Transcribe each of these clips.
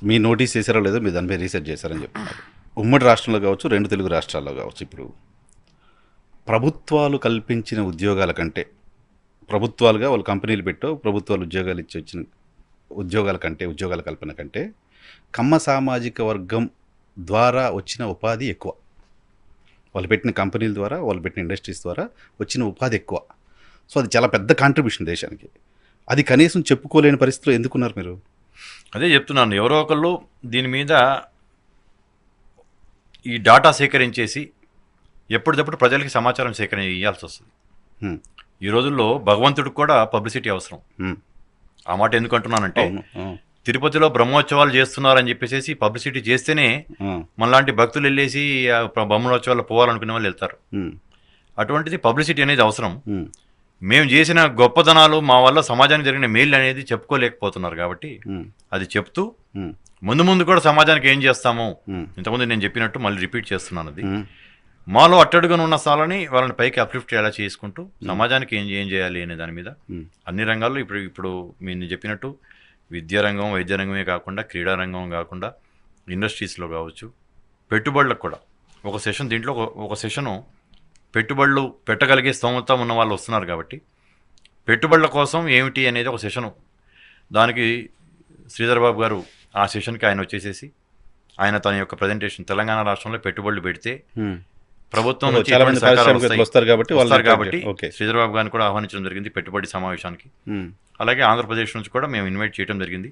మీ notice చేశారో లేదో మీరు దానిపై రీసెర్చ్ చేశారని చెప్తున్నారు. ఉమ్మడి రాష్ట్రంలో కావచ్చు, 2 తెలుగు రాష్ట్రాల్లో కావచ్చు, ఇప్పుడు ప్రభుత్వాలు కల్పించిన ఉద్యోగాల కంటే, ప్రభుత్వాలుగా వాళ్ళు కంపెనీలు పెట్టో ప్రభుత్వాలు ఉద్యోగాలు ఇచ్చి వచ్చిన ఉద్యోగాల కంటే, ఉద్యోగాల కల్పన కంటే కమ్మ సామాజిక వర్గం ద్వారా వచ్చిన ఉపాధి ఎక్కువ. వాళ్ళు పెట్టిన కంపెనీల ద్వారా, వాళ్ళు పెట్టిన ఇండస్ట్రీస్ ద్వారా వచ్చిన ఉపాధి ఎక్కువ. సో అది చాలా పెద్ద కాంట్రిబ్యూషన్ దేశానికి. అది కనీసం చెప్పుకోలేని పరిస్థితిలో ఎందుకున్నారు మీరు? అదే చెప్తున్నాను, ఎవరో ఒకళ్ళు దీని మీద ఈ డాటా సేకరించేసి ఎప్పటికప్పుడు ప్రజలకి సమాచారం సేకరణ ఇవ్వాల్సి వస్తుంది. హ్మ్. ఈ రోజుల్లో భగవంతుడికి కూడా పబ్లిసిటీ అవసరం. హ్మ్. ఆ మాట ఎందుకు అంటున్నానంటే, అవును. తిరుపతిలో బ్రహ్మోత్సవాలు చేస్తున్నారని చెప్పేసి పబ్లిసిటీ చేస్తేనే మనలాంటి భక్తులు వెళ్ళేసి ఆ బ్రహ్మోత్సవాల్లో పోవాలనుకునే వాళ్ళు వెళ్తారు. అటువంటిది పబ్లిసిటీ అనేది అవసరం. మేము చేసిన గొప్పదనాలు, మా వల్ల సమాజానికి జరిగిన మేలు అనేది చెప్పుకోలేకపోతున్నారు. కాబట్టి అది చెప్తూ ముందు ముందు కూడా సమాజానికి ఏం చేస్తాము, ఇంతకుముందు నేను చెప్పినట్టు మళ్ళీ రిపీట్ చేస్తున్నాను. అది మాలో అట్టడుగున ఉన్న స్థాలని వాళ్ళని పైకి అప్లిఫ్ట్ ఎలా చేసుకుంటూ సమాజానికి ఏం చేయాలి అనే దాని మీద అన్ని రంగాల్లో ఇప్పుడు నేను చెప్పినట్టు విద్యారంగం, వైద్య రంగమే కాకుండా, క్రీడారంగం కాకుండా, ఇండస్ట్రీస్లో కావచ్చు, పెట్టుబడులకు కూడా ఒక సెషన్, దీంట్లో ఒక సెషను పెట్టుబడులు పెట్టగలిగే స్తోమత ఉన్న వాళ్ళు వస్తున్నారు. కాబట్టి పెట్టుబడుల కోసం ఏమిటి అనేది ఒక సెషను, దానికి శ్రీధర్ బాబు గారు ఆ సెషన్కి ఆయన వచ్చేసేసి ఆయన తన యొక్క ప్రజెంటేషన్, తెలంగాణ రాష్ట్రంలో పెట్టుబడులు పెడితే ప్రభుత్వం నుంచి వస్తారు కాబట్టి శ్రీధర్ బాబు గారిని కూడా ఆహ్వానించడం జరిగింది పెట్టుబడి సమావేశానికి. అలాగే ఆంధ్రప్రదేశ్ నుంచి కూడా మేము ఇన్వైట్ చేయడం జరిగింది.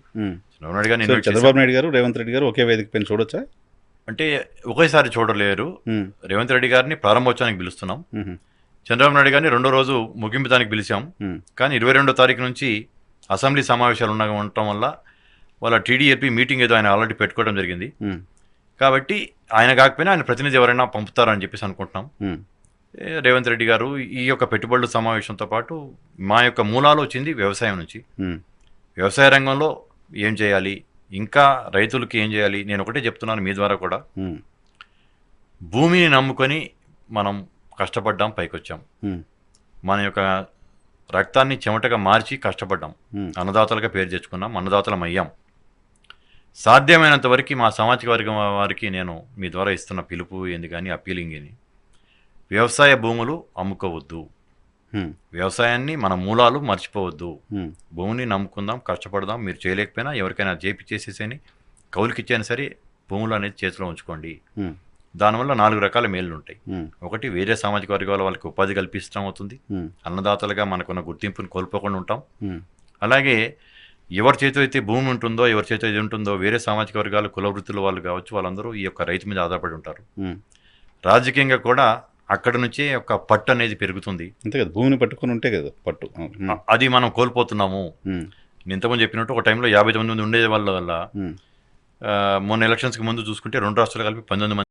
చంద్రబాబు నాయుడు గారు, రేవంత్ రెడ్డి గారు ఒకే వేదిక పైన చూడొచ్చా? అంటే ఒకేసారి చూడలేరు. రేవంత్ రెడ్డి గారిని ప్రారంభోత్సవానికి పిలుస్తున్నాం, చంద్రబాబు నాయుడు గారిని రెండో రోజు ముగింపు దానికి పిలిచాం. కానీ 22వ తారీఖు నుంచి అసెంబ్లీ సమావేశాలు ఉండటం వల్ల వాళ్ళ టీడీఏపీ మీటింగ్ ఏదో ఆయన ఆల్రెడీ పెట్టుకోవడం జరిగింది. కాబట్టి ఆయన కాకపోయినా ఆయన ప్రతినిధి ఎవరైనా పంపుతారని చెప్పేసి అనుకుంటున్నాం. రేవంత్ రెడ్డి గారు ఈ యొక్క పెట్టుబడుల సమావేశంతో పాటు మా యొక్క మూలాలు వచ్చింది వ్యవసాయం నుంచి. వ్యవసాయ రంగంలో ఏం చేయాలి, ఇంకా రైతులకి ఏం చేయాలి, నేను ఒకటే చెప్తున్నాను మీ ద్వారా కూడా, భూమిని నమ్ముకొని మనం కష్టపడ్డాం, పైకొచ్చాం. మన యొక్క రక్తాన్ని చెమటగా మార్చి కష్టపడ్డాం, అన్నదాతలుగా పేరు తెచ్చుకున్నాం, అన్నదాతలం అయ్యాం. సాధ్యమైనంత వరకు మా సామాజిక వర్గం వారికి నేను మీ ద్వారా ఇస్తున్న పిలుపు ఏంది కానీ అప్పీలింగ్ ఏంది, వ్యవసాయ భూములు అమ్ముకోవద్దు, వ్యవసాయాన్ని మన మూలాలు మర్చిపోవద్దు, భూమిని నమ్ముకుందాం, కష్టపడదాం. మీరు చేయలేకపోయినా ఎవరికైనా చేసేసేని కౌలుకి ఇచ్చైనా సరే భూములు అనేది చేతిలో ఉంచుకోండి. దానివల్ల 4 రకాల మేళ్ళు ఉంటాయి. ఒకటి, వేరే సామాజిక వర్గాల వాళ్ళకి ఉపాధి కల్పించడం అవుతుంది, అన్నదాతలుగా మనకున్న గుర్తింపుని కోల్పోకుండా ఉంటాం. అలాగే ఎవరి చేతిలో అయితే భూమి ఉంటుందో, ఎవరి చేతిలో ఇది ఉంటుందో, వేరే సామాజిక వర్గాలు, కుల వృత్తుల వాళ్ళు కావచ్చు, వాళ్ళందరూ ఈ యొక్క రైతు మీద ఆధారపడి ఉంటారు. రాజకీయంగా కూడా అక్కడ నుంచే ఒక పట్టు అనేది పెరుగుతుంది. అంతే కదా, భూమిని పట్టుకుని ఉంటే కదా పట్టు. అది మనం కోల్పోతున్నాము. నేను ఇంతకుముందు చెప్పినట్టు ఒక టైంలో 50 మంది ఉండే వాళ్ళ వల్ల మొన్న ఎలక్షన్స్కి ముందు చూసుకుంటే 2 రాష్ట్రాలు కలిపి 19 మంది